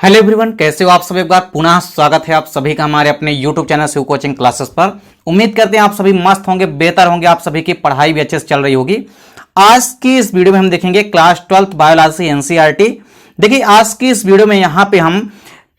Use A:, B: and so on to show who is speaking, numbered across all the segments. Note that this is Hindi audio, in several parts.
A: हेलो एवरीवन, कैसे हो आप सभी। एक बार पुनः स्वागत है आप सभी का हमारे अपने YouTube channel Shiv coaching classes पर। उम्मीद करते हैं आप सभी मस्त होंगे, बेहतर होंगे, आप सभी की पढ़ाई भी अच्छे से चल रही होगी। आज की इस वीडियो में हम देखेंगे क्लास 12th बायोलॉजी एनसीईआरटी। देखिए आज की इस वीडियो में यहाँ पे हम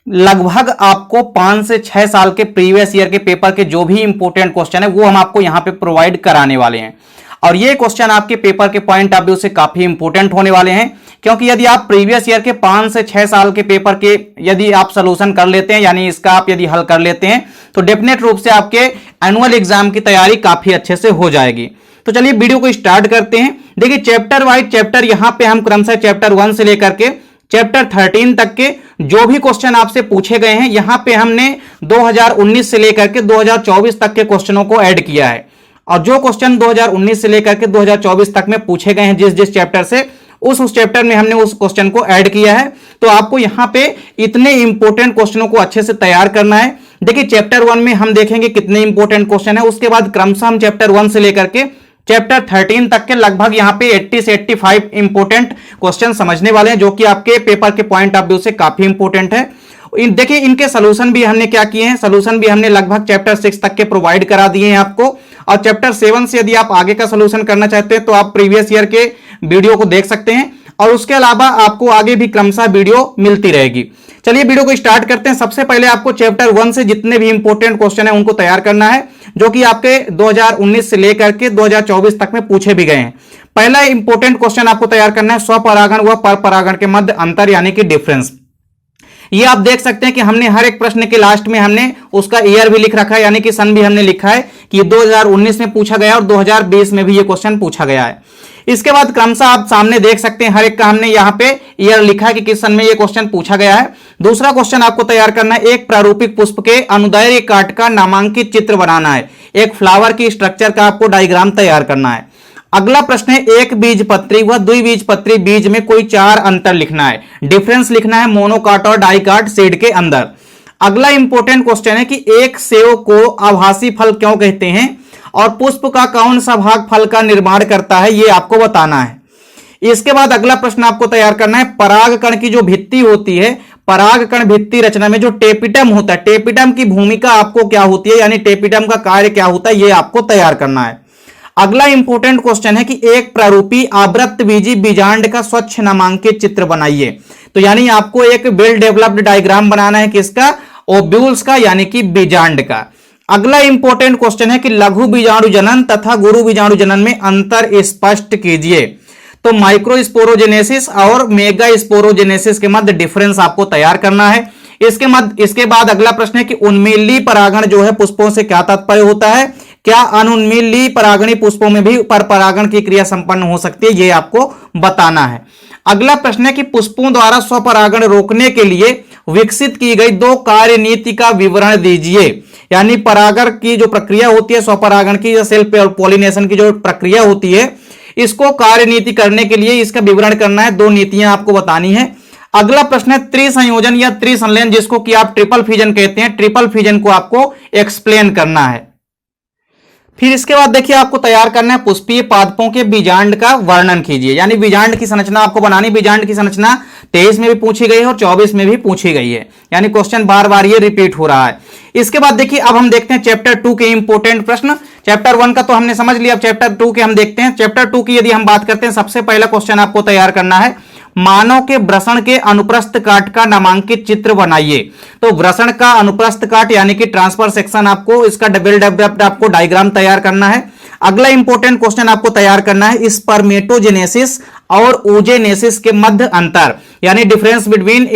A: लगभग आपको 5 से 6 साल के प्रीवियस ईयर के पेपर के जो भी इंपॉर्टेंट क्वेश्चन है वो हम आपको यहाँ पे प्रोवाइड कराने वाले हैं। और ये क्वेश्चन आपके पेपर के पॉइंट ऑफ व्यू से काफी इंपॉर्टेंट होने वाले हैं, क्योंकि यदि आप प्रीवियस ईयर के 5 से 6 साल के पेपर के यदि आप सोल्यूशन कर लेते हैं, यानी इसका आप यदि हल कर लेते हैं, तो डेफिनेट रूप से आपके एनुअल एग्जाम की तैयारी काफी अच्छे से हो जाएगी। तो चलिए वीडियो को स्टार्ट करते हैं। देखिए चैप्टर वाइज चैप्टर यहाँ पे हम क्रमशः चैप्टर 1 से लेकर के चैप्टर 13 तक के जो भी क्वेश्चन आपसे पूछे गए हैं, यहां पे हमने 2019 से लेकर के 2024 तक के क्वेश्चनों को ऐड किया है। और जो क्वेश्चन 2019 से लेकर के 2024 तक में पूछे गए हैं जिस जिस चैप्टर से, उस चैप्टर में हमने उस क्वेश्चन को ऐड किया है। तो आपको यहां पे इतने इंपॉर्टेंट क्वेश्चनों को अच्छे से तैयार करना है। देखिए चैप्टर 1 में हम देखेंगे कितने इंपॉर्टेंट क्वेश्चन है, उसके बाद क्रमशः हम चैप्टर 1 से लेकर के चैप्टर 13 तक के लगभग यहां पे 80 से 85 इंपॉर्टेंट क्वेश्चन समझने वाले हैं, जो कि आपके पेपर के पॉइंट ऑफ व्यू से काफी इंपॉर्टेंट है। देखिए इनके सोल्यूशन भी हमने क्या किए हैं, सोल्यूशन भी हमने लगभग चैप्टर 6 तक के प्रोवाइड करा दिए हैं आपको। और चैप्टर 7 से यदि आप आगे का सोल्यूशन करना चाहते हैं तो आप प्रीवियस ईयर के वीडियो को देख सकते हैं, और उसके अलावा आपको आगे भी क्रमशः वीडियो मिलती रहेगी। चलिए वीडियो को स्टार्ट करते हैं। सबसे पहले आपको चैप्टर 1 से जितने भी इंपॉर्टेंट क्वेश्चन है उनको तैयार करना है, जो कि आपके 2019 से लेकर के 2024 तक में पूछे भी गए हैं। पहला इंपॉर्टेंट क्वेश्चन आपको तैयार करना है, स्वपरागण व परपरागण के मध्य अंतर यानी कि डिफरेंस। ये आप देख सकते हैं कि हमने हर एक प्रश्न के लास्ट में हमने उसका ईयर भी लिख रखा है, यानी कि सन भी हमने लिखा है कि 2019 में पूछा गया और 2020 में भी ये क्वेश्चन पूछा गया है। इसके बाद क्रमशः आप सामने देख सकते हैं हर एक का हमने यहाँ पे ईयर लिखा है कि किस सन में ये क्वेश्चन पूछा गया है। दूसरा क्वेश्चन आपको तैयार करना है, एक प्रारूपिक पुष्प के अनुदैर्ध्य काट का नामांकित चित्र बनाना है। एक फ्लावर की स्ट्रक्चर का आपको डायग्राम तैयार करना है। अगला प्रश्न है, एक बीजपत्री व द्विबीजपत्री बीज में कोई 4 अंतर लिखना है, डिफरेंस लिखना है मोनोकाट और डाइकाट सीड के अंदर। अगला इंपॉर्टेंट क्वेश्चन है कि एक सेव को आभासी फल क्यों कहते हैं और पुष्प का कौन सा भाग फल का निर्माण करता है, यह आपको बताना है। इसके बाद अगला प्रश्न आपको तैयार करना है, परागकण की जो भित्ति होती है, परागकण भित्ति रचना में जो टेपिटम होता है, टेपिटम की भूमिका आपको क्या होती है, यानी टेपिटम का कार्य क्या होता है, यह आपको तैयार करना है। अगला इंपॉर्टेंट क्वेश्चन है कि एक प्रारूपी आवृत्त बीजी बीजांड का स्वच्छ नामांकित चित्र बनाइए। तो यानी आपको एक वेल डेवलप्ड डायग्राम बनाना है किसका, ओव्यूल्स का, यानी कि बीजांड का। अगला इंपॉर्टेंट क्वेश्चन है कि लघु बीजाणु जनन तथा गुरु बीजाणु जनन में अंतर स्पष्ट कीजिए। तो माइक्रोस्पोरोजेनेसिस और मेगा स्पोरोजेनेसिस के मध्य डिफरेंस आपको तैयार करना है। इसके बाद अगला प्रश्न है कि उन्मीली परागण जो है पुष्पों से क्या तात्पर्य होता है, क्या अनुन्मीली परागणी पुष्पों में भी परपरागण की क्रिया संपन्न हो सकती है, यह आपको बताना है। अगला प्रश्न है कि पुष्पों द्वारा स्वपरागण रोकने के लिए विकसित की गई 2 कार्य नीति का विवरण दीजिए। यानी परागण की जो प्रक्रिया होती है, स्वपरागण की या सेल्फ पॉलिनेशन की जो प्रक्रिया होती है, इसको कार्य नीति करने के लिए इसका विवरण करना है, 2 नीतियां आपको बतानी है। अगला प्रश्न है त्रिसंयोजन या त्रिसंलयन, जिसको कि आप ट्रिपल फिजन कहते हैं, ट्रिपल फिजन को आपको एक्सप्लेन करना है। फिर इसके बाद देखिए आपको तैयार करना है, पुष्पीय पादपों के बीजांड का वर्णन कीजिए। यानी बीजांड की संरचना आपको बनानी। बीजांड की संरचना 23 में भी पूछी गई है और 24 में भी पूछी गई है, यानी क्वेश्चन बार बार ये रिपीट हो रहा है। इसके बाद देखिए अब हम देखते हैं चैप्टर 2 के इंपॉर्टेंट प्रश्न। चैप्टर 1 का तो हमने समझ लिया, अब चैप्टर 2 के हम देखते हैं। चैप्टर 2 की यदि हम बात करते हैं, सबसे पहला क्वेश्चन आपको तैयार करना है, मानव के वृषण के अनुप्रस्थ काट का नामांकित चित्र बनाइए। तो वृषण का अनुप्रस्थ काट यानी कि ट्रांसफर सेक्शन, आपको इसका डबल डेवलप्ड आपको डायग्राम तैयार करना है। अगला इंपॉर्टेंट क्वेश्चन आपको तैयार करना है, स्पर्मेटोजेनेसिस और oogenesis के मध्य अंतर, यानी difference between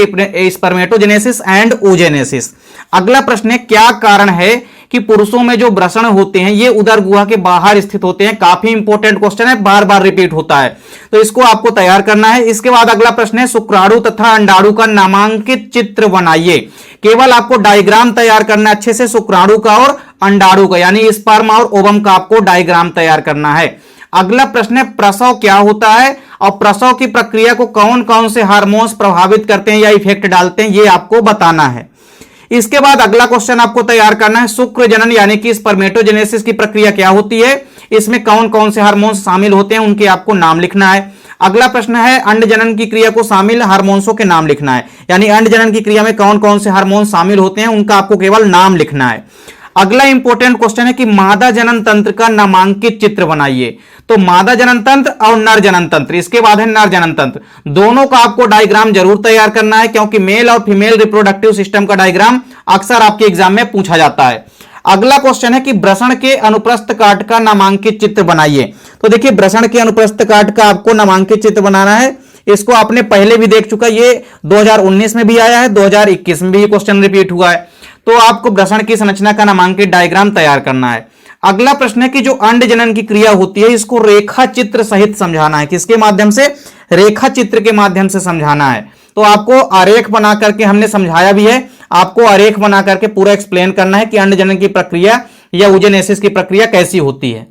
A: spermatogenesis and oogenesis। अगला प्रश्न है, क्या कारण है कि पुरुषों में जो वृषण होते हैं ये उदर गुहा के बाहर स्थित होते हैं। काफी इंपॉर्टेंट क्वेश्चन है, बार बार रिपीट होता है, तो इसको आपको तैयार करना है। इसके बाद अगला प्रश्न है, शुक्राणु तथा अंडाणु का नामांकित चित्र बनाइए। केवल आपको डायग्राम तैयार करना है अच्छे से, शुक्राणु का और अंडाणु का, यानी स्पर्म और ओवम का आपको डायग्राम तैयार करना है। अगला प्रश्न है, प्रसव क्या होता है और प्रसव की प्रक्रिया को कौन कौन से हार्मोन्स प्रभावित करते हैं या इफेक्ट डालते हैं, ये आपको बताना है। इसके बाद अगला क्वेश्चन आपको तैयार करना है, शुक्र जनन यानी कि स्पर्मेटोजेनेसिस की प्रक्रिया क्या होती है, इसमें कौन कौन से हार्मोन्स शामिल होते हैं, उनके आपको नाम लिखना है। अगला प्रश्न है अंड जनन की क्रिया को शामिल हार्मोन्सों के नाम लिखना है, यानी अंड जनन की क्रिया में कौन कौन से हार्मोन शामिल होते हैं उनका आपको केवल नाम लिखना है। अगला इंपॉर्टेंट क्वेश्चन है कि मादा जनन तंत्र का नामांकित चित्र बनाइए। तो मादा जनन तंत्र और नर जनन तंत्र, इसके बाद है नर जनन तंत्र, दोनों का आपको डायग्राम जरूर तैयार करना है, क्योंकि मेल और फीमेल रिप्रोडक्टिव सिस्टम का डायग्राम अक्सर आपके एग्जाम में पूछा जाता है। अगला क्वेश्चन है कि वृषण के अनुप्रस्थ काट का नामांकित चित्र बनाइए। तो देखिए वृषण के अनुप्रस्थ काट का आपको नामांकित चित्र बनाना है। इसको आपने पहले भी देख चुका, ये 2019 में भी आया है, 2021 में भी ये क्वेश्चन रिपीट हुआ है। तो आपको वृषण की संरचना का नामांकित डायग्राम तैयार करना है। अगला प्रश्न है कि जो अंड जनन की क्रिया होती है इसको रेखा चित्र सहित समझाना है। किसके माध्यम से? रेखा चित्र के माध्यम से समझाना है। तो आपको आरेख बना करके, हमने समझाया भी है, आपको आरेख बना करके पूरा एक्सप्लेन करना है कि अंड जनन की प्रक्रिया या ओजेनेसिस की प्रक्रिया कैसी होती है।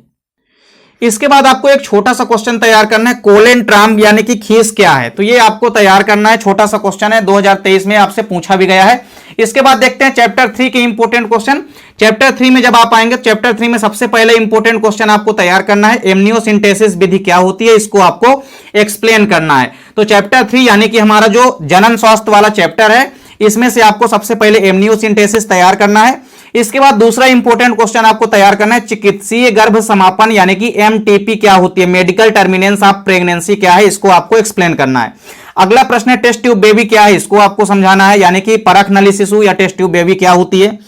A: इसके बाद आपको एक छोटा सा क्वेश्चन तैयार करना है, कोलेन ट्राम यानी कि खीस क्या है। तो ये आपको तैयार करना है, छोटा सा क्वेश्चन है, 2023 में आपसे पूछा भी गया है। इसके बाद देखते हैं चैप्टर 3 के इंपोर्टेंट क्वेश्चन। चैप्टर 3 में जब आप आएंगे, चैप्टर 3 में सबसे पहले इंपोर्टेंट क्वेश्चन आपको तैयार करना है, एमनियोसिंथेसिस विधि क्या होती है, इसको आपको एक्सप्लेन करना है। तो चैप्टर 3 यानी कि हमारा जो जनन स्वास्थ्य वाला चैप्टर है, इसमें से आपको सबसे पहले एमनियोसिंथेसिस तैयार करना है। इसके बाद दूसरा इंपॉर्टेंट क्वेश्चन आपको तैयार करना है, चिकित्सीय गर्भ समापन यानी कि एमटीपी क्या होती है, मेडिकल टर्मिनेंस ऑफ प्रेगनेंसी क्या है, इसको आपको एक्सप्लेन करना है। अगला प्रश्न है टेस्ट ट्यूब बेबी क्या है, इसको आपको समझाना है, यानी कि परख नली शिशु या टेस्ट ट्यूब बेबी क्या होती है।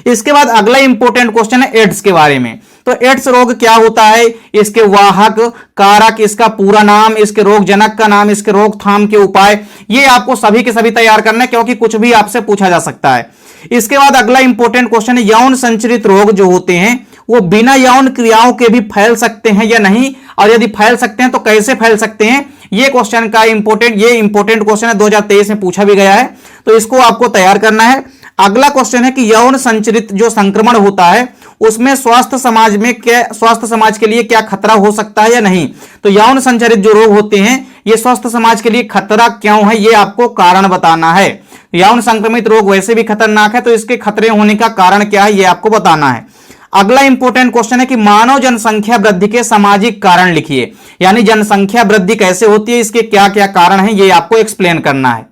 A: इसके बाद अगला इंपॉर्टेंट क्वेश्चन है एड्स के बारे में। तो एड्स रोग क्या होता है, इसके वाहक, कारक, इसका पूरा नाम, इसके रोगजनक का नाम, इसके रोकथाम के उपाय, ये आपको सभी के सभी तैयार करना है, क्योंकि कुछ भी आपसे पूछा जा सकता है। इसके बाद अगला इंपॉर्टेंट क्वेश्चन है यौन संचरित रोग जो होते हैं वो बिना यौन क्रियाओं के भी फैल सकते हैं या नहीं, और यदि फैल सकते हैं तो कैसे फैल सकते हैं। ये क्वेश्चन का इंपॉर्टेंट क्वेश्चन है, 2023 में पूछा भी गया है, तो इसको आपको तैयार करना है। अगला क्वेश्चन है कि यौन संचरित जो संक्रमण होता है उसमें स्वास्थ्य समाज के लिए क्या खतरा हो सकता है या नहीं। तो यौन संचरित जो रोग होते हैं ये स्वास्थ्य समाज के लिए खतरा क्यों है, ये आपको कारण बताना है। यौन संक्रमित रोग वैसे भी खतरनाक है, तो इसके खतरे होने का कारण क्या है, ये आपको बताना है। अगला इंपॉर्टेंट क्वेश्चन है कि मानव जनसंख्या वृद्धि के सामाजिक कारण लिखिए, यानी जनसंख्या वृद्धि कैसे होती है, इसके क्या क्या कारण है, ये आपको एक्सप्लेन करना है।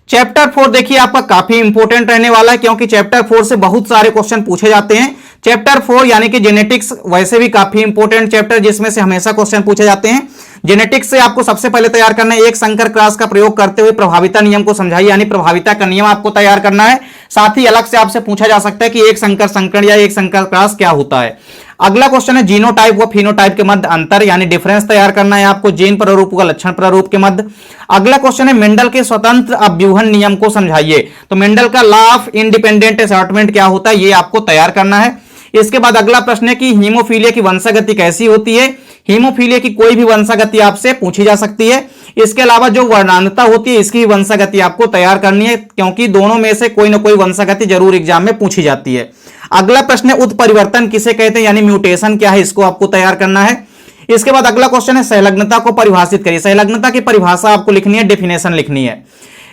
A: चैप्टर 4 देखिए आपका काफी इंपॉर्टेंट रहने वाला है, क्योंकि चैप्टर 4 से बहुत सारे क्वेश्चन पूछे जाते हैं। चैप्टर 4 यानी कि जेनेटिक्स वैसे भी काफी इंपॉर्टेंट चैप्टर, जिसमें से हमेशा क्वेश्चन पूछे जाते हैं। जेनेटिक्स से आपको सबसे पहले तैयार करना है एक संकर क्रॉस का प्रयोग करते हुए प्रभाविता नियम को समझाइए, यानी प्रभाविता का नियम आपको तैयार करना है। साथ ही अलग से आपसे पूछा जा सकता है कि एक संकर संकरण या एक संकर क्रॉस क्या होता है। अगला क्वेश्चन है जीनोटाइप व फिनोटाइप के मध्य अंतर, यानी डिफरेंस तैयार करना है आपको, जीन प्रारूप व लक्षण प्रारूप के मध्य। अगला क्वेश्चन है मेंडल के स्वतंत्र अव्यूहन नियम को समझाइए। तो मेंडल का लॉ ऑफ इंडिपेंडेंट असॉर्टमेंट क्या होता है, ये आपको तैयार करना है। इसके बाद अगला प्रश्न है कि हीमोफीलिया की वंशागति कैसी होती है। हीमोफीलिया की कोई भी वंशागति आपसे पूछी जा सकती है। इसके अलावा जो वर्णांधता होती है इसकी वंशागति आपको तैयार करनी है, क्योंकि दोनों में से कोई ना कोई वंशागति जरूर एग्जाम में पूछी जाती है। अगला प्रश्न है उत्परिवर्तन किसे कहते हैं, यानी म्यूटेशन क्या है, इसको आपको तैयार करना है। इसके बाद अगला क्वेश्चन है संलग्नता को परिभाषित करिए। संलग्नता की परिभाषा आपको लिखनी है, डेफिनेशन लिखनी है,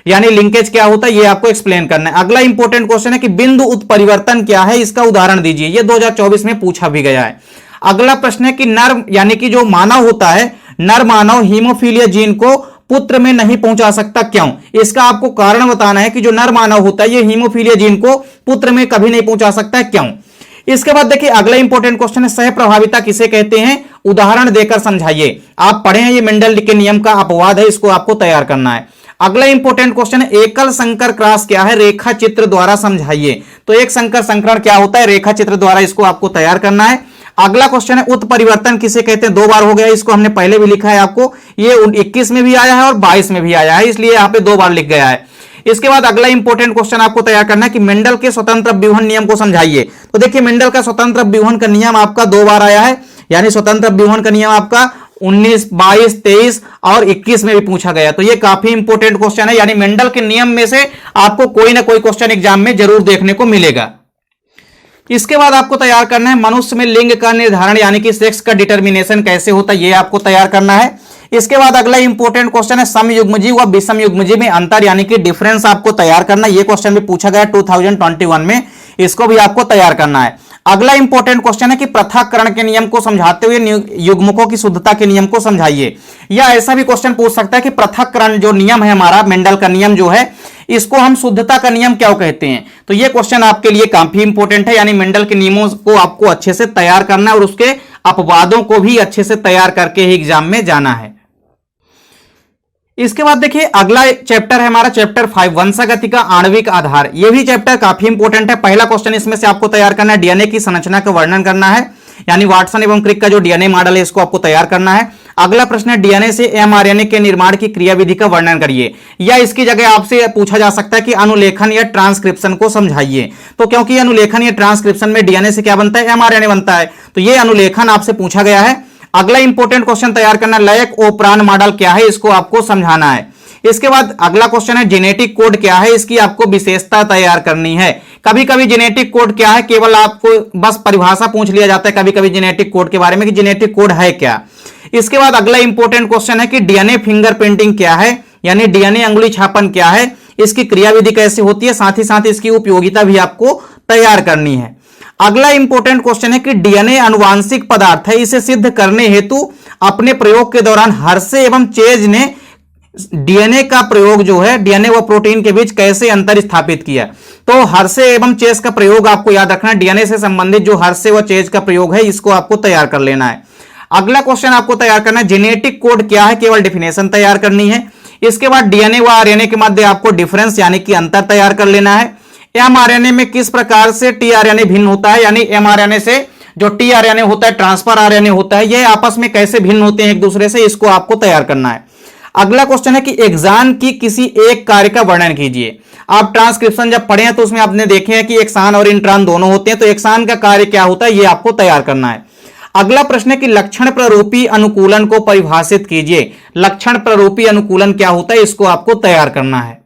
A: यानी लिंकेज क्या होता है ये आपको एक्सप्लेन करना है। अगला इंपॉर्टेंट क्वेश्चन है कि बिंदु उत्परिवर्तन क्या है, इसका उदाहरण दीजिए, ये 2024 में पूछा भी गया है। अगला प्रश्न है कि नर यानी कि जो मानव होता है, नर मानव हीमोफीलिया जीन को पुत्र में नहीं पहुंचा सकता, क्यों, इसका आपको कारण बताना है कि जो नर मानव होता है ये हीमोफीलिया जीन को पुत्र में कभी नहीं पहुंचा सकता है, क्यों। इसके बाद देखिए अगला इंपॉर्टेंट क्वेश्चन है सह प्रभाविता किसे कहते हैं, उदाहरण देकर समझाइए। आप पढ़े हैं ये मेंडल के नियम का अपवाद है, इसको आपको तैयार करना है। अगला इंपॉर्टेंट क्वेश्चन है एकल संकर क्रॉस क्या है, रेखा चित्र द्वारा समझाइए। तो एक संकर संकरण क्या होता है, रेखा चित्र द्वारा इसको आपको तैयार करना है। अगला क्वेश्चन है उत्परिवर्तन किसे कहते हैं, 2 बार हो गया, इसको हमने पहले भी लिखा है आपको, ये 21 में भी आया है और 22 में भी आया है, इसलिए यहां पे 2 बार लिख गया है। इसके बाद अगला इंपॉर्टेंट क्वेश्चन आपको तैयार करना है कि मेंडल के स्वतंत्र अव्यूहन नियम को समझाइए। तो देखिए मेंडल का स्वतंत्र अव्यूहन का नियम आपका 2 बार आया है, यानी स्वतंत्र अव्यूहन का नियम आपका 19, 22, 23 और 21 में भी पूछा गया। तो ये काफी इंपॉर्टेंट क्वेश्चन है, यानी मेंडल के नियम में से आपको कोई ना कोई क्वेश्चन एग्जाम में जरूर देखने को मिलेगा। इसके बाद आपको तैयार करना है मनुष्य में लिंग का निर्धारण, यानी कि सेक्स का डिटर्मिनेशन कैसे होता है, ये आपको तैयार करना है। इसके बाद अगला इंपॉर्टेंट क्वेश्चन है समयुग्मजीव व विषमयुग्मजीव में अंतर, यानी कि डिफरेंस आपको तैयार करना है। ये क्वेश्चन भी पूछा गया 2021 में, इसको भी आपको तैयार करना है। अगला इंपॉर्टेंट क्वेश्चन है कि पृथक्करण के नियम को समझाते हुए युग्मकों की शुद्धता के नियम को समझाइए। या ऐसा भी क्वेश्चन पूछ सकता है कि पृथक्करण जो नियम है हमारा, मेंडल का नियम जो है, इसको हम शुद्धता का नियम क्यों कहते हैं। तो यह क्वेश्चन आपके लिए काफी इंपॉर्टेंट है, यानी मेंडल के नियमों को आपको अच्छे से तैयार करना है और उसके अपवादों को भी अच्छे से तैयार करके ही एग्जाम में जाना है। इसके बाद देखिए अगला चैप्टर है हमारा चैप्टर 5, वंशागति का आणविक आधार। यह भी चैप्टर काफी इंपॉर्टेंट है। पहला क्वेश्चन इसमें से आपको तैयार करना है, डीएनए की संरचना का वर्णन करना है, यानी वाटसन एवं क्रिक का जो डीएनए मॉडल है इसको आपको तैयार करना है। अगला प्रश्न है डीएनए से एमआरएनए के निर्माण की क्रियाविधि का वर्णन करिए, या इसकी जगह आपसे पूछा जा सकता है कि अनुलेखन या ट्रांसक्रिप्शन को समझाइए। तो क्योंकि अनुलेखन या ट्रांसक्रिप्शन में डीएनए से क्या बनता है, एमआरएनए बनता है, तो यह अनुलेखन आपसे पूछा गया है। अगला इंपॉर्टेंट क्वेश्चन तैयार करना, लैक ओपरान मॉडल क्या है, इसको आपको समझाना है। इसके बाद अगला क्वेश्चन है जेनेटिक कोड क्या है, इसकी आपको विशेषता तैयार करनी है। कभी कभी जेनेटिक कोड क्या है केवल आपको बस परिभाषा पूछ लिया जाता है कभी कभी जेनेटिक कोड के बारे में कि जेनेटिक कोड है क्या। इसके बाद अगला इंपॉर्टेंट क्वेश्चन है कि डीएनए फिंगरप्रिंटिंग क्या है, यानी डीएनए अंगुली छापन क्या है, इसकी क्रियाविधि कैसे होती है, साथ ही साथ इसकी उपयोगिता भी आपको तैयार करनी है। अगला इंपॉर्टेंट क्वेश्चन है कि डीएनए अनुवांशिक पदार्थ है, इसे सिद्ध करने हेतु अपने प्रयोग के दौरान हर्षे एवं चेज ने डीएनए का प्रयोग जो है डीएनए व प्रोटीन के बीच कैसे अंतर स्थापित किया। तो हर्षे एवं चेज का प्रयोग आपको याद रखना है, डीएनए से संबंधित जो हर्षे व चेज का प्रयोग है इसको आपको तैयार कर लेना है। अगला क्वेश्चन आपको तैयार करना है जेनेटिक कोड क्या है, केवल डेफिनेशन तैयार करनी है। इसके बाद डीएनए व आरएनए के मध्य आपको डिफरेंस यानी कि अंतर तैयार कर लेना है। एमआरएनए में किस प्रकार से टीआरएनए भिन्न होता है, यानी एमआरएनए से जो टीआरएनए होता है ट्रांसफर आरएनए होता है, ये आपस में कैसे भिन्न होते हैं एक दूसरे से, इसको आपको तैयार करना है। अगला क्वेश्चन है कि एक्सान की किसी एक कार्य का वर्णन कीजिए। आप ट्रांसक्रिप्शन जब पढ़े हैं तो उसमें आपने देखे हैं कि एक्सान और इंट्रॉन दोनों होते हैं, तो एक्सान का कार्य क्या होता है ये आपको तैयार करना है। अगला प्रश्न है कि लक्षण प्ररूपी अनुकूलन को परिभाषित कीजिए। लक्षण प्ररूपी अनुकूलन क्या होता है इसको आपको तैयार करना है।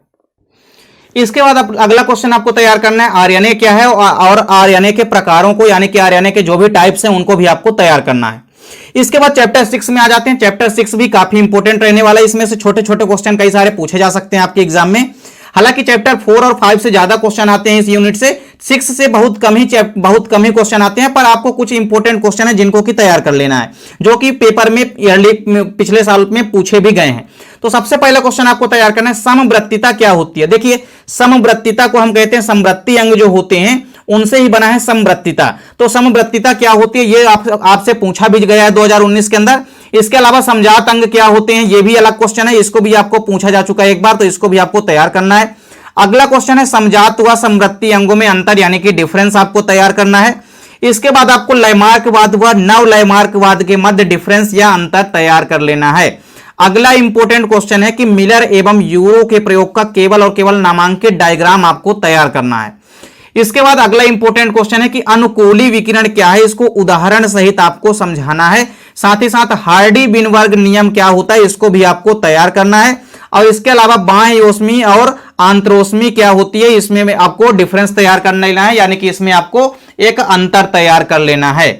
A: इसके बाद अगला क्वेश्चन आपको तैयार करना है आरएनए क्या है और आरएनए के प्रकारों को, यानी कि आरएनए के जो भी टाइप्स हैं उनको भी आपको तैयार करना है। इसके बाद चैप्टर 6 में आ जाते हैं। चैप्टर 6 भी काफी इंपॉर्टेंट रहने वाला है, इसमें से छोटे छोटे क्वेश्चन कई सारे पूछे जा सकते हैं आपके एग्जाम में। हालांकि चैप्टर 4 और 5 से ज्यादा क्वेश्चन आते हैं इस यूनिट से, 6 से बहुत कम ही क्वेश्चन आते हैं, पर आपको कुछ इंपॉर्टेंट क्वेश्चन है जिनको की तैयार कर लेना है, जो कि पेपर में ईयरली पिछले साल में पूछे भी गए हैं। तो सबसे पहला क्वेश्चन आपको तैयार करना है समवृत्तिता क्या होती है। देखिए समवृत्तिता को हम कहते हैं समवृत्ति अंग जो होते हैं उनसे ही बना है समवृत्तिता। तो समवृत्तिता क्या होती है ये आपसे पूछा भी गया है 2019 के अंदर। इसके अलावा समजात अंग क्या होते हैं ये भी अलग क्वेश्चन है, इसको भी आपको पूछा जा चुका है एक बार, तो इसको भी आपको तैयार करना है। अगला क्वेश्चन है समजात व समवृत्ति अंगों में अंतर यानी कि डिफरेंस आपको तैयार करना है। इसके बाद आपको लयमार्कवाद व नव लयमार्कवाद के मध्य डिफरेंस या अंतर तैयार कर लेना है। अगला इंपॉर्टेंट क्वेश्चन है कि मिलर एवं यूरो के प्रयोग का केवल और केवल नामांकित डायग्राम आपको तैयार करना है। इसके बाद अगला इंपॉर्टेंट क्वेश्चन है कि अनुकूली विकिरण क्या है, इसको उदाहरण सहित आपको समझाना है। साथ ही साथ हार्डी विनबर्ग नियम क्या होता है इसको भी आपको तैयार करना है। और इसके अलावा बाह्य ओस्मी और आंतरोस्मी क्या होती है इसमें आपको डिफरेंस तैयार कर लेना है, यानी कि इसमें आपको एक अंतर तैयार कर लेना है।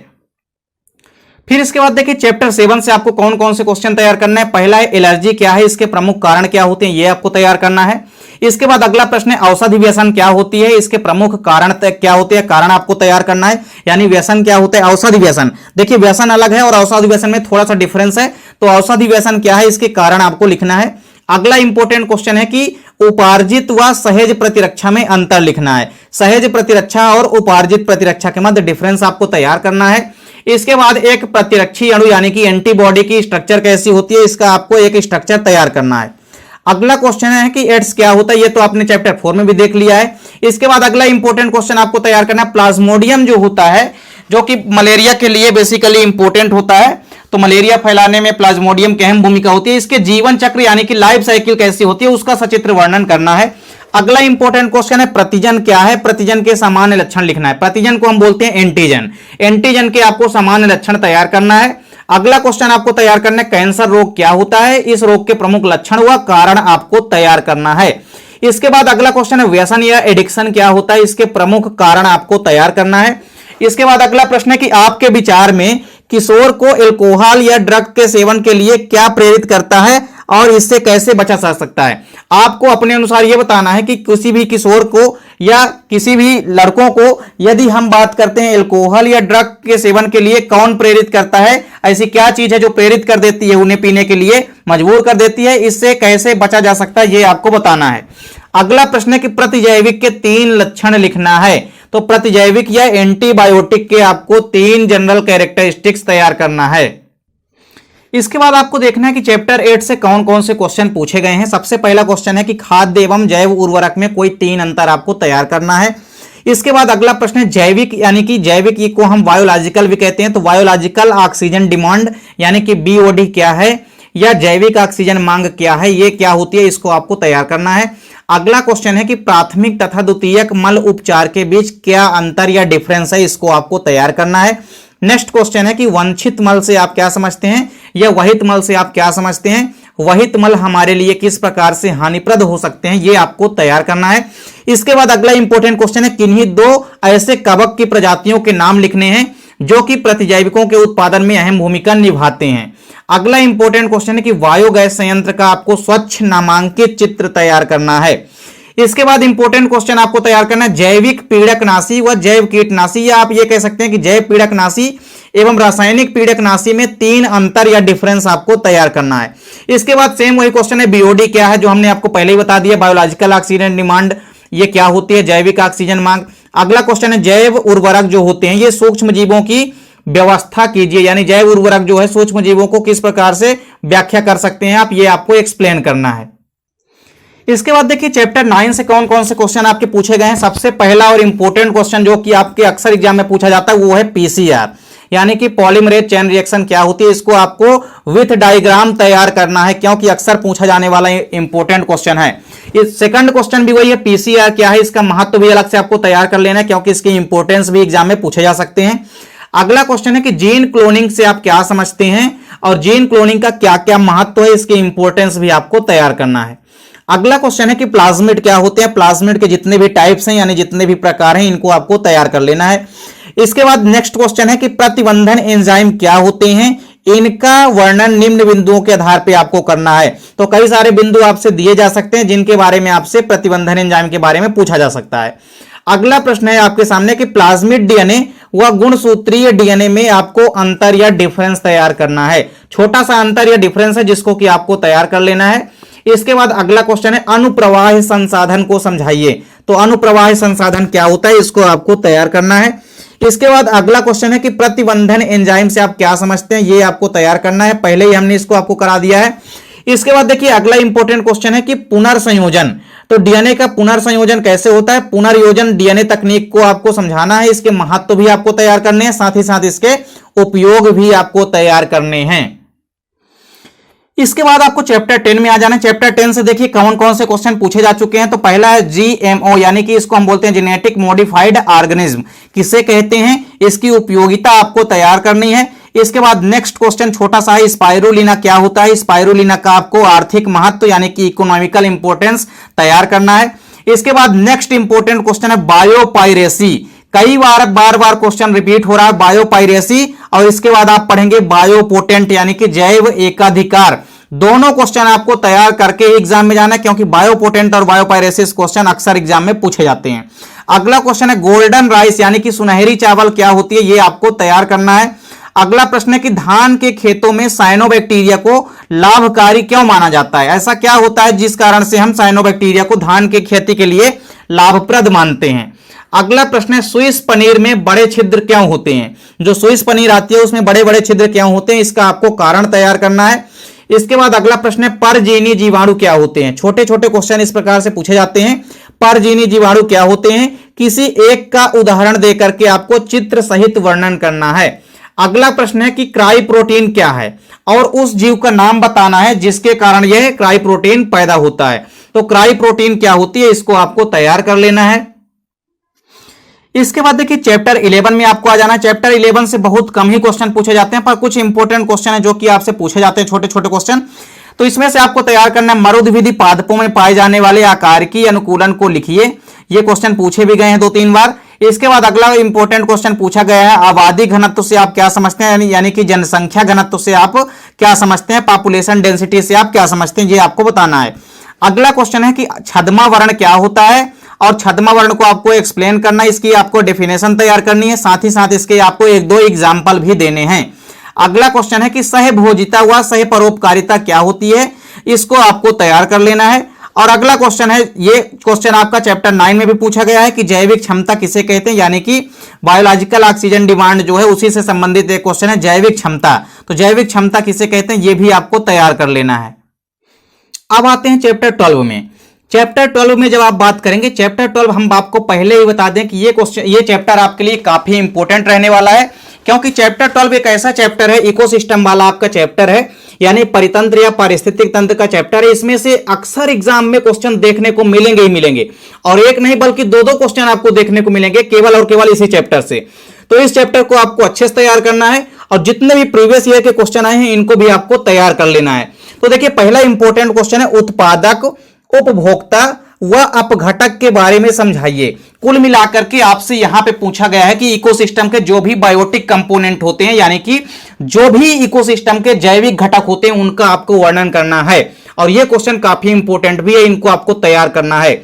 A: फिर इसके बाद देखिए चैप्टर 7 से आपको कौन कौन से क्वेश्चन तैयार करना है। पहला है एलर्जी क्या है, इसके प्रमुख कारण क्या होते हैं ये आपको तैयार करना है। इसके बाद अगला प्रश्न है औषधि व्यसन क्या होती है, इसके प्रमुख कारण क्या होते हैं, कारण आपको तैयार करना है, यानी व्यसन क्या होता है औषधि व्यसन। देखिए व्यसन अलग है और औषधि व्यसन में थोड़ा सा डिफरेंस है, तो औषधि व्यसन क्या है इसके कारण आपको लिखना है। अगला इंपॉर्टेंट क्वेश्चन है कि उपार्जित व सहज प्रतिरक्षा में अंतर लिखना है। सहज प्रतिरक्षा और उपार्जित प्रतिरक्षा के मध्य डिफरेंस आपको तैयार करना है। इसके बाद एक प्रतिरक्षी अणु यानी कि एंटीबॉडी की स्ट्रक्चर कैसी होती है इसका आपको एक स्ट्रक्चर तैयार करना है। अगला क्वेश्चन है कि एड्स क्या होता है, ये तो आपने चैप्टर 4 में भी देख लिया है। इसके बाद अगला इंपॉर्टेंट क्वेश्चन आपको तैयार करना है प्लाज्मोडियम जो होता है, जो कि मलेरिया के लिए बेसिकली इंपॉर्टेंट होता है। तो मलेरिया फैलाने में प्लाज्मोडियम की अहम भूमिका होती है। इसके जीवन चक्र यानी कि लाइफ साइकिल कैसी होती है उसका सचित्र वर्णन करना है। अगला इंपॉर्टेंट क्वेश्चन है प्रतिजन क्या है, प्रतिजन के सामान्य लक्षण लिखना है। प्रतिजन को हम बोलते हैं एंटीजन, एंटीजन के आपको सामान्य लक्षण तैयार करना है। अगला क्वेश्चन आपको तैयार करना है कैंसर रोग क्या होता है, इस रोग के प्रमुख लक्षण व कारण आपको तैयार करना है। इसके बाद अगला क्वेश्चन है व्यसन या एडिक्शन क्या होता है, इसके प्रमुख कारण आपको तैयार करना है। इसके बाद अगला प्रश्न है कि आपके विचार में किशोर को एल्कोहल या ड्रग के सेवन के लिए क्या प्रेरित करता है और इससे कैसे बचा जा सकता है। आपको अपने अनुसार यह बताना है कि किसी भी किशोर को या किसी भी लड़कों को यदि हम बात करते हैं अल्कोहल या ड्रग के सेवन के लिए कौन प्रेरित करता है, ऐसी क्या चीज है जो प्रेरित कर देती है, उन्हें पीने के लिए मजबूर कर देती है, इससे कैसे बचा जा सकता है ये आपको बताना है। अगला प्रश्न है कि प्रतिजैविक के 3 लक्षण लिखना है। तो प्रतिजैविक या एंटीबायोटिक के आपको 3 जनरल कैरेक्टरिस्टिक्स तैयार करना है। इसके बाद आपको देखना है कि चैप्टर 8 से कौन कौन से क्वेश्चन पूछे गए हैं। सबसे पहला क्वेश्चन है कि खाद्य एवं जैव उर्वरक में कोई 3 अंतर आपको तैयार करना है। इसके बाद अगला प्रश्न है जैविक, यानी कि जैविक को हम बायोलॉजिकल भी कहते हैं, तो बायोलॉजिकल ऑक्सीजन डिमांड यानी कि बीओडी क्या है, या जैविक ऑक्सीजन मांग क्या है, ये क्या होती है, इसको आपको तैयार करना है। अगला क्वेश्चन है कि प्राथमिक तथा द्वितीयक मल उपचार के बीच क्या अंतर या डिफरेंस है, इसको आपको तैयार करना है। नेक्स्ट क्वेश्चन है कि वांछित मल से आप क्या समझते हैं या वहित मल से आप क्या समझते हैं, वहित मल हमारे लिए किस प्रकार से हानिप्रद हो सकते हैं, ये आपको तैयार करना है। इसके बाद अगला इंपॉर्टेंट क्वेश्चन है किन्हीं 2 ऐसे कवक की प्रजातियों के नाम लिखने हैं जो कि प्रतिजैविकों के उत्पादन में अहम भूमिका निभाते हैं। अगला इंपॉर्टेंट क्वेश्चन है कि बायोगैस संयंत्र का आपको स्वच्छ नामांकित चित्र तैयार करना है। इसके बाद इंपॉर्टेंट क्वेश्चन आपको तैयार करना है जैविक पीड़कनाशी व जैव कीटनाशी, या आप ये कह सकते हैं कि जैव पीड़कनाशी एवं रासायनिक पीड़कनाशी में 3 अंतर या डिफरेंस आपको तैयार करना है। इसके बाद सेम वही क्वेश्चन है बीओडी क्या है, जो हमने आपको पहले ही बता दिया, बायोलॉजिकल ऑक्सीजन डिमांड ये क्या होती है, जैविक ऑक्सीजन मांग। अगला क्वेश्चन है जैव उर्वरक जो होते हैं ये सूक्ष्म जीवों की व्यवस्था कीजिए, यानी जैव उर्वरक जो है सूक्ष्म जीवों को किस प्रकार से व्याख्या कर सकते हैं आप, ये आपको एक्सप्लेन करना है। इसके बाद देखिए चैप्टर 9 से कौन कौन से क्वेश्चन आपके पूछे गए हैं। सबसे पहला और इंपॉर्टेंट क्वेश्चन जो कि आपके अक्सर एग्जाम में पूछा जाता है वो है पीसीआर, यानी कि पॉलीमरेज चेन रिएक्शन क्या होती है, इसको आपको विथ डायग्राम तैयार करना है, क्योंकि अक्सर पूछा जाने वाला इंपॉर्टेंट क्वेश्चन है। इस सेकंड क्वेश्चन भी वही है, पीसीआर क्या है, इसका महत्व भी अलग से आपको तैयार कर लेना है, क्योंकि इसकी इंपॉर्टेंस भी एग्जाम में पूछे जा सकते हैं। अगला क्वेश्चन है कि जीन क्लोनिंग से आप क्या समझते हैं और जीन क्लोनिंग का क्या क्या महत्व है, इसकी इंपॉर्टेंस भी आपको तैयार करना है। अगला क्वेश्चन है कि प्लाज्मिड क्या होते हैं, प्लाज्मिड के जितने भी टाइप्स हैं यानी जितने भी प्रकार हैं इनको आपको तैयार कर लेना है। इसके बाद नेक्स्ट क्वेश्चन है कि प्रतिबंधन एंजाइम क्या होते हैं, इनका वर्णन निम्न बिंदुओं के आधार पर आपको करना है। तो कई सारे बिंदु आपसे दिए जा सकते हैं जिनके बारे में आपसे प्रतिबंधन एंजाइम के बारे में पूछा जा सकता है। अगला प्रश्न है आपके सामने कि प्लाज्मिड डीएनए व गुणसूत्रीय डीएनए में आपको अंतर या डिफरेंस तैयार करना है। छोटा सा अंतर या डिफरेंस है जिसको कि आपको तैयार कर लेना है। इसके बाद अगला क्वेश्चन है अनुप्रवाह संसाधन को समझाइए, तो अनुप्रवाह संसाधन क्या होता है, इसको आपको तैयार करना है। इसके बाद अगला क्वेश्चन है कि प्रतिबंधन एंजाइम से आप क्या समझते हैं, ये आपको तैयार करना है, पहले ही हमने इसको आपको करा दिया है। इसके बाद देखिए अगला इंपॉर्टेंट क्वेश्चन है कि पुनर्संयोजन, तो डीएनए का पुनर्संयोजन कैसे होता है, पुनर्योजन डीएनए तकनीक को आपको समझाना है, इसके महत्व भी आपको तैयार करने हैं, साथ ही साथ इसके उपयोग भी आपको तैयार करने हैं। इसके बाद आपको चैप्टर 10 में आ जाना है। चैप्टर 10 से देखिए कौन कौन से क्वेश्चन पूछे जा चुके हैं। तो पहला है जीएमओ, यानी कि इसको हम बोलते हैं जेनेटिक मॉडिफाइड ऑर्गेनिज्म, किसे कहते हैं, इसकी उपयोगिता आपको तैयार करनी है। इसके बाद नेक्स्ट क्वेश्चन छोटा सा है, स्पाइरुलिना क्या होता है, स्पाइरुलिना का आपको आर्थिक महत्व यानी कि इकोनॉमिकल इंपोर्टेंस तैयार करना है। इसके बाद नेक्स्ट इंपोर्टेंट क्वेश्चन है बायोपायरेसी, कई बार क्वेश्चन रिपीट हो रहा है बायोपायरेसी, और इसके बाद आप पढ़ेंगे बायोपोटेंट यानी कि जैव एकाधिकार। दोनों क्वेश्चन आपको तैयार करके एग्जाम में जाना है, क्योंकि बायोपोटेंट और बायोपायरेसिस क्वेश्चन अक्सर एग्जाम में पूछे जाते हैं। अगला क्वेश्चन है गोल्डन राइस यानी कि सुनहरी चावल क्या होती है, ये आपको तैयार करना है। अगला प्रश्न है कि धान के खेतों में साइनोबैक्टीरिया को लाभकारी क्यों माना जाता है, ऐसा क्या होता है जिस कारण से हम साइनोबैक्टीरिया को धान की खेती के लिए लाभप्रद मानते हैं। अगला प्रश्न है स्विस पनीर में बड़े छिद्र क्यों होते हैं, जो स्विस पनीर आती है उसमें बड़े बड़े छिद्र क्यों होते हैं, इसका आपको कारण तैयार करना है। इसके बाद अगला प्रश्न है परजीवी जीवाणु क्या होते हैं, छोटे छोटे क्वेश्चन इस प्रकार से पूछे जाते हैं, परजीवी जीवाणु क्या होते हैं, किसी एक का उदाहरण देकर के आपको चित्र सहित वर्णन करना है। अगला प्रश्न है कि क्राई प्रोटीन क्या है और उस जीव का नाम बताना है जिसके कारण यह क्राई प्रोटीन पैदा होता है। तो क्राई प्रोटीन क्या होती है, इसको आपको तैयार कर लेना है। इसके बाद देखिए चैप्टर 11 में आपको आ जाना है। चैप्टर 11 से बहुत कम ही क्वेश्चन पूछे जाते हैं, पर कुछ इंपॉर्टेंट क्वेश्चन है जो कि आपसे पूछे जाते हैं, छोटे छोटे क्वेश्चन। तो इसमें से आपको तैयार करना है मरुद्विधि पादपों में पाए जाने वाले आकार की अनुकूलन को लिखिए, ये क्वेश्चन पूछे भी गए हैं 2-3 बार। इसके बाद अगला इंपॉर्टेंट क्वेश्चन पूछा गया है आबादी घनत्व से आप क्या समझते हैं, यानी कि जनसंख्या घनत्व से आप क्या समझते हैं, पॉपुलेशन डेंसिटी से आप क्या समझते हैं, ये आपको बताना है। अगला क्वेश्चन है कि छद्मा वर्ण क्या होता है और छद्म वर्ण को आपको एक्सप्लेन करना है, इसकी आपको डेफिनेशन तैयार करनी है, साथ ही साथ इसके आपको एक दो एग्जाम्पल भी देने हैं। अगला क्वेश्चन है कि सहभोजिता व सहपरोपकारिता क्या होती है, इसको आपको तैयार कर लेना है। और अगला क्वेश्चन है, ये क्वेश्चन आपका चैप्टर 9 में भी पूछा गया है कि जैविक क्षमता किसे कहते हैं, यानी कि बायोलॉजिकल ऑक्सीजन डिमांड जो है उसी से संबंधित एक क्वेश्चन है जैविक क्षमता। तो जैविक क्षमता किसे कहते हैं, ये भी आपको तैयार कर लेना है। अब आते हैं चैप्टर 12 में। चैप्टर 12 में जब आप बात करेंगे, चैप्टर 12 हम आपको पहले ही बता दें कि ये चैप्टर आपके लिए काफी इंपॉर्टेंट रहने वाला है, क्योंकि चैप्टर 12 एक ऐसा चैप्टर है, इकोसिस्टम वाला आपका चैप्टर है, यानी परितंत्र या पारिस्थितिक तंत्र का चैप्टर है। इसमें से अक्सर एग्जाम में क्वेश्चन देखने को मिलेंगे ही मिलेंगे, और एक नहीं बल्कि दो दो क्वेश्चन आपको देखने को मिलेंगे केवल और केवल इसी चैप्टर से। तो इस चैप्टर को आपको अच्छे से तैयार करना है, और जितने भी प्रीवियस ईयर के क्वेश्चन आए हैं इनको भी आपको तैयार कर लेना है। तो देखिए, पहला इंपॉर्टेंट क्वेश्चन है उत्पादक, उपभोक्ता व अपघटक के बारे में समझाइए। कुल मिलाकर के आपसे यहां पे पूछा गया है कि इकोसिस्टम के जो भी बायोटिक कंपोनेंट होते हैं, यानी कि जो भी इकोसिस्टम के जैविक घटक होते हैं, उनका आपको वर्णन करना है। और यह क्वेश्चन काफी इंपॉर्टेंट भी है, इनको आपको तैयार करना है।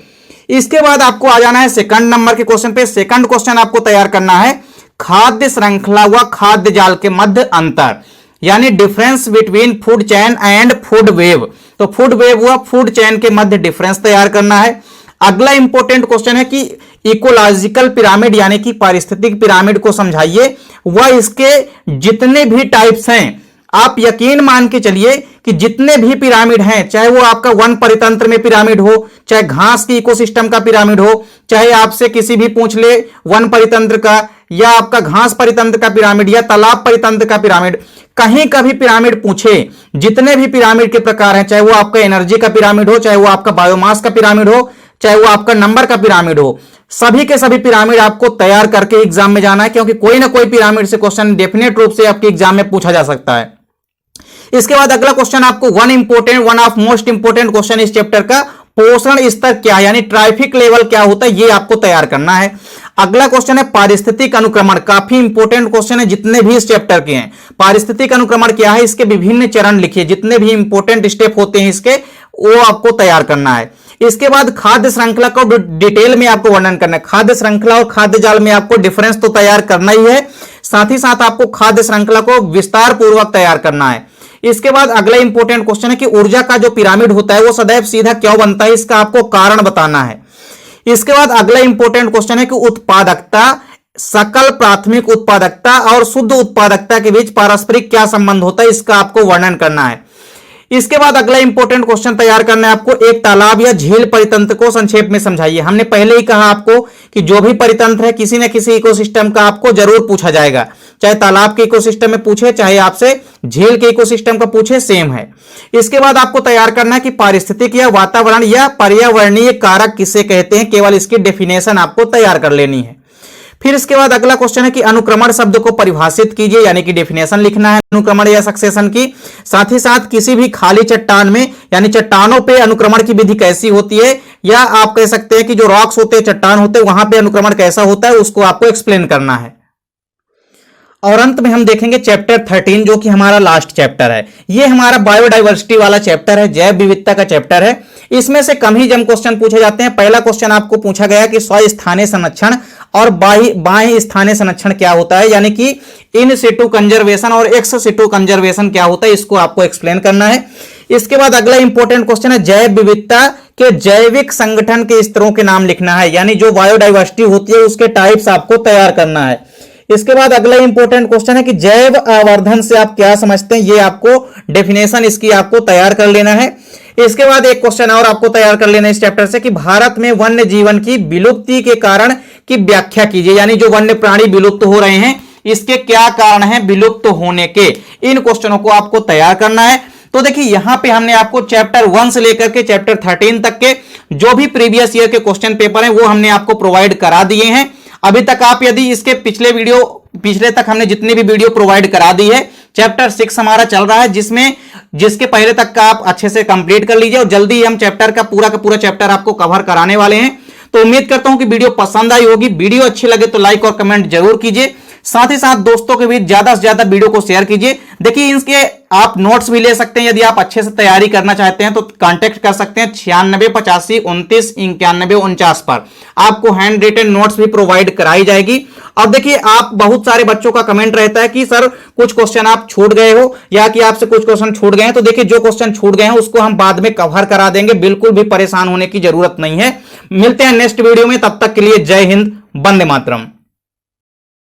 A: इसके बाद आपको आ जाना है सेकंड नंबर के क्वेश्चन पे। सेकंड क्वेश्चन आपको तैयार करना है खाद्य श्रृंखला व खाद्य जाल के मध्य अंतर, यानी difference between food chain and food web. तो फूड वेव व फूड चेन के मध्य डिफरेंस तैयार करना है। अगला इंपॉर्टेंट क्वेश्चन है कि इकोलॉजिकल पिरामिड यानी कि पारिस्थितिक पिरामिड को समझाइए व इसके जितने भी टाइप्स हैं। आप यकीन मान के चलिए कि जितने भी पिरामिड हैं, चाहे वो आपका वन परितंत्र में पिरामिड हो, चाहे घास की इकोसिस्टम का पिरामिड हो, चाहे आपसे किसी भी पूछ ले वन परितंत्र का, या आपका घास परितंत्र का पिरामिड, या तालाब परितंत्र का पिरामिड, कहीं का भी पिरामिड पूछे, जितने भी पिरामिड के प्रकार हैं, चाहे वो आपका एनर्जी का पिरामिड हो, चाहे वो आपका बायोमास का पिरामिड हो, चाहे वो आपका नंबर का पिरामिड हो, सभी के सभी पिरामिड आपको तैयार करके एग्जाम में जाना है, क्योंकि कोई ना कोई पिरामिड से क्वेश्चन डेफिनेट रूप से आपके एग्जाम में पूछा जा सकता है। इसके बाद अगला क्वेश्चन आपको one of most important question इस चैप्टर का, पोषण स्तर क्या, यानी ट्राइफिक लेवल क्या होता है, ये आपको तैयार करना है। अगला क्वेश्चन है पारिस्थितिक अनुक्रमण, काफी इंपोर्टेंट क्वेश्चन है जितने भी इस चैप्टर के हैं। पारिस्थितिक अनुक्रमण क्या है, इसके विभिन्न चरण लिखिए, जितने भी इंपोर्टेंट स्टेप होते हैं इसके, वो आपको तैयार करना है। इसके बाद खाद्य श्रृंखला को डिटेल में आपको वर्णन करना है। खाद्य श्रृंखला और खाद्य जाल में आपको डिफरेंस तो तैयार करना ही है, साथ ही साथ आपको खाद्य श्रृंखला को विस्तार पूर्वक तैयार करना है। इसके बाद अगला इंपॉर्टेंट क्वेश्चन है कि ऊर्जा का जो पिरामिड होता है वो सदैव सीधा क्यों बनता है, इसका आपको कारण बताना है। इसके बाद अगला इंपॉर्टेंट क्वेश्चन है कि उत्पादकता, सकल प्राथमिक उत्पादकता और शुद्ध उत्पादकता के बीच पारस्परिक क्या संबंध होता है, इसका आपको वर्णन करना है। इसके बाद अगला इंपॉर्टेंट क्वेश्चन तैयार करना है आपको, एक तालाब या झील परितंत्र को संक्षेप में समझाइए। हमने पहले ही कहा आपको कि जो भी परितंत्र है किसी न किसी इकोसिस्टम का आपको जरूर पूछा जाएगा, चाहे तालाब के इकोसिस्टम में पूछे, चाहे आपसे झील के इकोसिस्टम का पूछे, सेम है। इसके बाद आपको तैयार करना है कि पारिस्थितिक या वातावरण या पर्यावरणीय कारक किसे कहते हैं, केवल इसकी डेफिनेशन आपको तैयार कर लेनी है। फिर इसके बाद अगला क्वेश्चन है कि अनुक्रमण शब्द को परिभाषित कीजिए, यानी कि डेफिनेशन लिखना है अनुक्रमण या सक्सेशन की। साथ ही साथ किसी भी खाली चट्टान में, यानी चट्टानों पे अनुक्रमण की विधि कैसी होती है, या आप कह सकते हैं कि जो रॉक्स होते हैं, चट्टान होते हैं, वहां पे अनुक्रमण कैसा होता है, उसको आपको एक्सप्लेन करना है। और अंत में हम देखेंगे चैप्टर 13, जो कि हमारा लास्ट चैप्टर है। ये हमारा बायोडाइवर्सिटी वाला चैप्टर है, जैव विविधता का चैप्टर है। इसमें से कम ही जम क्वेश्चन पूछे जाते हैं। पहला क्वेश्चन आपको पूछा गया कि स्वस्थानीय संरक्षण और बाह्य स्थानीय संरक्षण क्या होता है, यानी कि इन सिटू कंजर्वेशन और एक्स सिटू कंजर्वेशन क्या होता है, इसको आपको एक्सप्लेन करना है। इसके बाद अगला इंपॉर्टेंट क्वेश्चन है जैव विविधता के जैविक संगठन के स्तरों के नाम लिखना है, यानी जो बायोडाइवर्सिटी होती है उसके टाइप्स आपको तैयार करना है। इसके बाद अगला इंपॉर्टेंट क्वेश्चन है कि जैव आवर्धन से आप क्या समझते हैं, ये आपको डेफिनेशन इसकी आपको तैयार कर लेना है। इसके बाद एक क्वेश्चन और आपको तैयार कर लेना है इस चैप्टर से कि भारत में वन्य जीवन की विलुप्ति के कारण की व्याख्या कीजिए, यानी जो वन्य प्राणी विलुप्त हो रहे हैं इसके क्या कारण हैं विलुप्त होने के, इन क्वेश्चनों को आपको तैयार करना है। तो देखिए यहां पे हमने आपको चैप्टर 1 से लेकर के चैप्टर 13 तक के जो भी प्रीवियस ईयर के क्वेश्चन पेपर हैं वो हमने आपको प्रोवाइड करा दिए हैं। अभी तक आप यदि इसके पिछले तक हमने जितनी भी वीडियो प्रोवाइड करा दी है, चैप्टर 6 हमारा चल रहा है, जिसके पहले तक का आप अच्छे से कंप्लीट कर लीजिए, और जल्दी हम चैप्टर का पूरा चैप्टर आपको कवर कराने वाले हैं। तो उम्मीद करता हूं कि वीडियो पसंद आई होगी। वीडियो अच्छी लगे तो लाइक और कमेंट जरूर कीजिए, साथ ही साथ दोस्तों के बीच ज्यादा से ज्यादा वीडियो को शेयर कीजिए। देखिए इनके आप नोट्स भी ले सकते हैं, यदि आप अच्छे से तैयारी करना चाहते हैं तो कांटेक्ट कर सकते हैं 9685299149 पर। आपको हैंड रिटन नोट्स भी प्रोवाइड कराई जाएगी। अब देखिए आप बहुत सारे बच्चों का कमेंट रहता है कि सर कुछ क्वेश्चन आप छूट गए हो या कि आपसे कुछ क्वेश्चन छूट गए हैं, तो देखिए जो क्वेश्चन छूट गए हैं उसको हम बाद में कवर करा देंगे, बिल्कुल भी परेशान होने की जरूरत नहीं है। मिलते हैं नेक्स्ट वीडियो में, तब तक के लिए जय हिंद, वंदे मातरम।